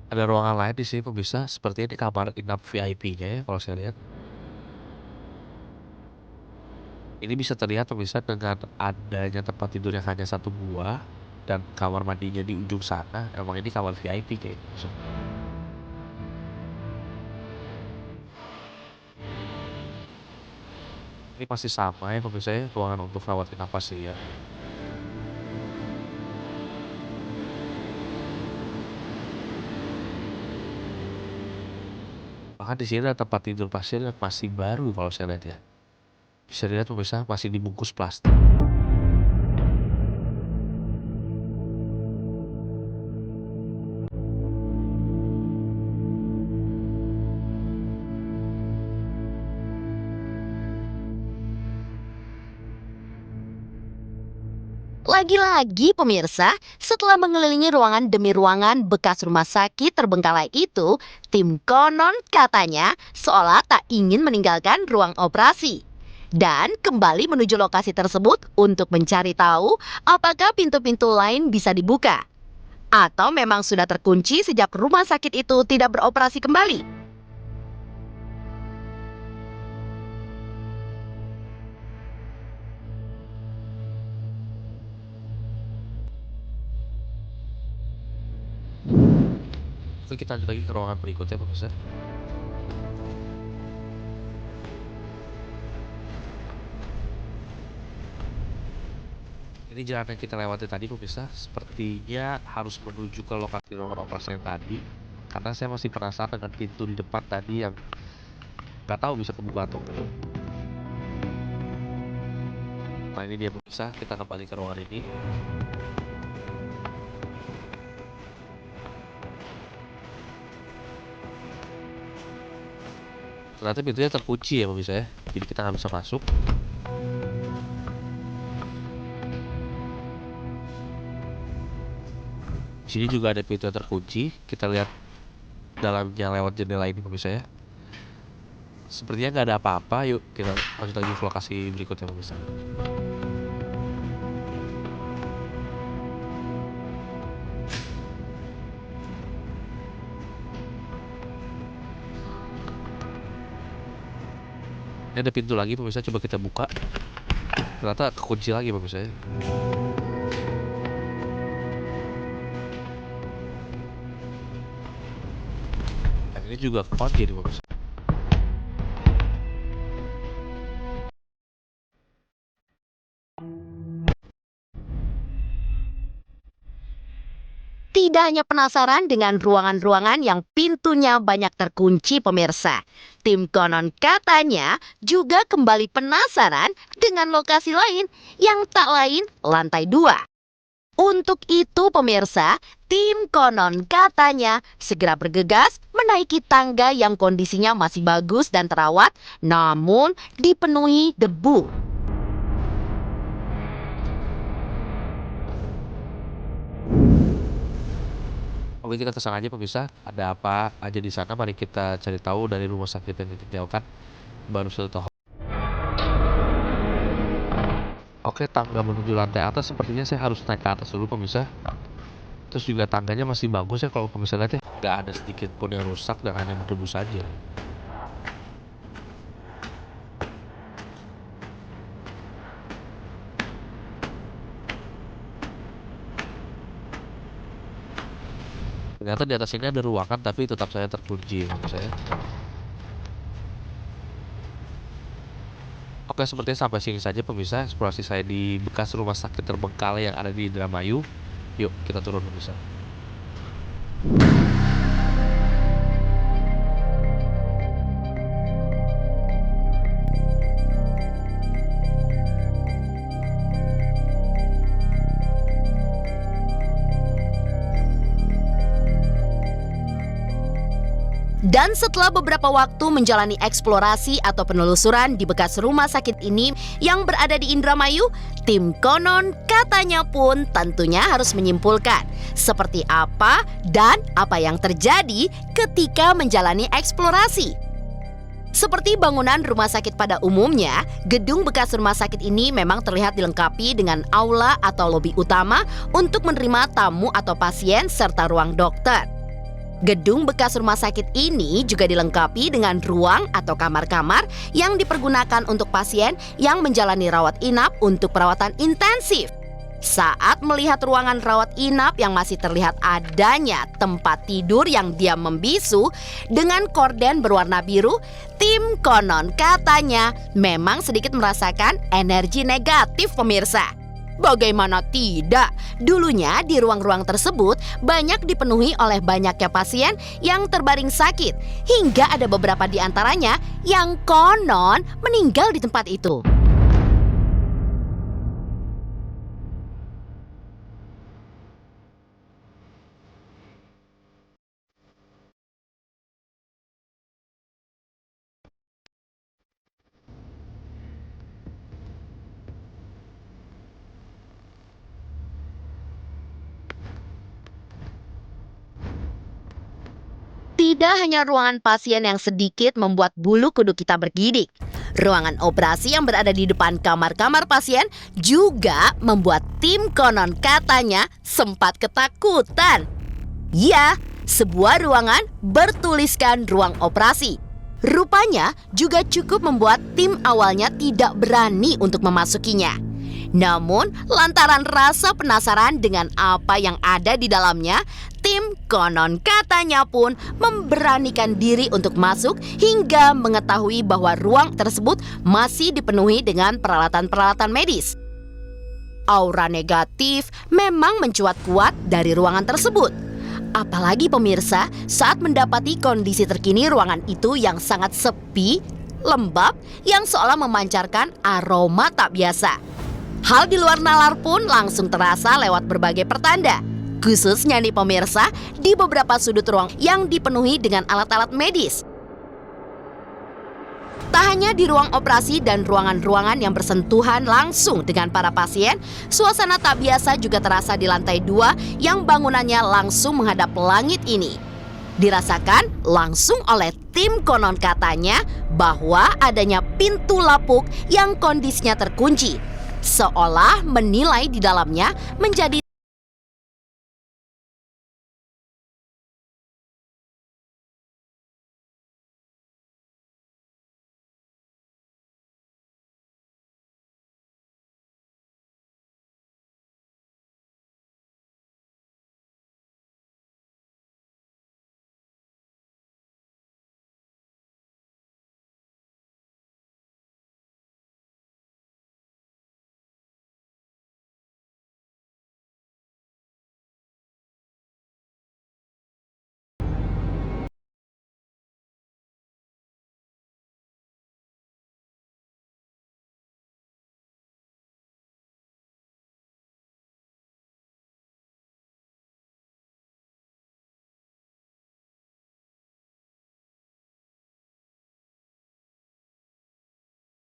Ada ruangan lain di sini pemirsa, sepertinya di kamar inap VIP-nya ya kalau saya lihat. Ini bisa terlihat pemirsa dengan adanya tempat tidur yang hanya satu buah dan kamar mandinya di ujung sana. Emang ini kamar VIP kayaknya. Ini masih sama ya pemirsa ya, ruangan untuk rawat inap pasien. Bahkan di sini ada tempat tidur pasien yang masih baru kalau saya lihat ya. Bisa dilihat pemirsa masih dibungkus plastik. Lagi-lagi pemirsa, setelah mengelilingi ruangan demi ruangan bekas rumah sakit terbengkalai itu, tim konon katanya seolah tak ingin meninggalkan ruang operasi. Dan kembali menuju lokasi tersebut untuk mencari tahu apakah pintu-pintu lain bisa dibuka. Atau memang sudah terkunci sejak rumah sakit itu tidak beroperasi kembali. Oke, kita lanjut lagi ke ruangan berikutnya pemirsa. Ini jalan yang kita lewati tadi pemirsa, sepertinya harus menuju ke lokasi ruangan operasi yang tadi. Karena saya masih penasaran dengan pintu di depan tadi yang nggak tahu bisa kebuka atau enggak. Nah ini dia pemirsa, kita kembali ke ruangan ini. Ternyata pintunya terkunci ya pemirsa ya, jadi kita nggak bisa masuk. Di sini juga ada pintu yang terkunci. Kita lihat dalamnya lewat jendela ini pemirsa ya. Sepertinya nggak ada apa-apa. Yuk kita lanjut lagi ke lokasi berikutnya pemirsa. Ini ada pintu lagi pemirsa, coba kita buka. Ternyata kekunci lagi pemirsa ya. Dan ini juga kekunci nih pemirsa. Tidak hanya penasaran dengan ruangan-ruangan yang pintunya banyak terkunci pemirsa. Tim konon katanya juga kembali penasaran dengan lokasi lain yang tak lain lantai 2. Untuk itu pemirsa, tim konon katanya segera bergegas menaiki tangga yang kondisinya masih bagus dan terawat, namun dipenuhi debu. Oke, kita kesana aja pemirsa. Ada apa aja di sana? Mari kita cari tahu dari rumah sakit yang ditinggalkan. Baru satu tahu. Oke, tangga menuju lantai atas sepertinya saya harus naik ke atas dulu pemirsa. Terus juga tangganya masih bagus ya kalau pemirsa lihat ya. Nggak ada sedikit pun yang rusak dan hanya berdebu saja. Ternyata di atas ini ada ruangan tapi tetap saya terkunci pemirsa ya. Oke, sepertinya sampai sini saja pemirsa eksplorasi saya di bekas rumah sakit terbengkalai yang ada di Indramayu. Yuk kita turun pemirsa. Dan setelah beberapa waktu menjalani eksplorasi atau penelusuran di bekas rumah sakit ini yang berada di Indramayu, tim konon katanya pun tentunya harus menyimpulkan seperti apa dan apa yang terjadi ketika menjalani eksplorasi. Seperti bangunan rumah sakit pada umumnya, gedung bekas rumah sakit ini memang terlihat dilengkapi dengan aula atau lobi utama untuk menerima tamu atau pasien serta ruang dokter. Gedung bekas rumah sakit ini juga dilengkapi dengan ruang atau kamar-kamar yang dipergunakan untuk pasien yang menjalani rawat inap untuk perawatan intensif. Saat melihat ruangan rawat inap yang masih terlihat adanya tempat tidur yang diam membisu dengan korden berwarna biru, tim konon katanya memang sedikit merasakan energi negatif pemirsa. Bagaimana tidak, dulunya di ruang-ruang tersebut banyak dipenuhi oleh banyaknya pasien yang terbaring sakit, hingga ada beberapa di antaranya yang konon meninggal di tempat itu. Tidak hanya ruangan pasien yang sedikit membuat bulu kuduk kita bergidik. Ruangan operasi yang berada di depan kamar-kamar pasien juga membuat tim konon katanya sempat ketakutan. Ya, sebuah ruangan bertuliskan ruang operasi. Rupanya juga cukup membuat tim awalnya tidak berani untuk memasukinya. Namun, lantaran rasa penasaran dengan apa yang ada di dalamnya, tim konon katanya pun memberanikan diri untuk masuk hingga mengetahui bahwa ruang tersebut masih dipenuhi dengan peralatan-peralatan medis. Aura negatif memang mencuat kuat dari ruangan tersebut. Apalagi pemirsa, saat mendapati kondisi terkini ruangan itu yang sangat sepi, lembab, yang seolah memancarkan aroma tak biasa. Hal di luar nalar pun langsung terasa lewat berbagai pertanda. Khususnya nih pemirsa, di beberapa sudut ruang yang dipenuhi dengan alat-alat medis. Tak hanya di ruang operasi dan ruangan-ruangan yang bersentuhan langsung dengan para pasien, suasana tak biasa juga terasa di lantai 2 yang bangunannya langsung menghadap langit ini. Dirasakan langsung oleh tim konon katanya bahwa adanya pintu lapuk yang kondisinya terkunci, seolah menilai di dalamnya menjadi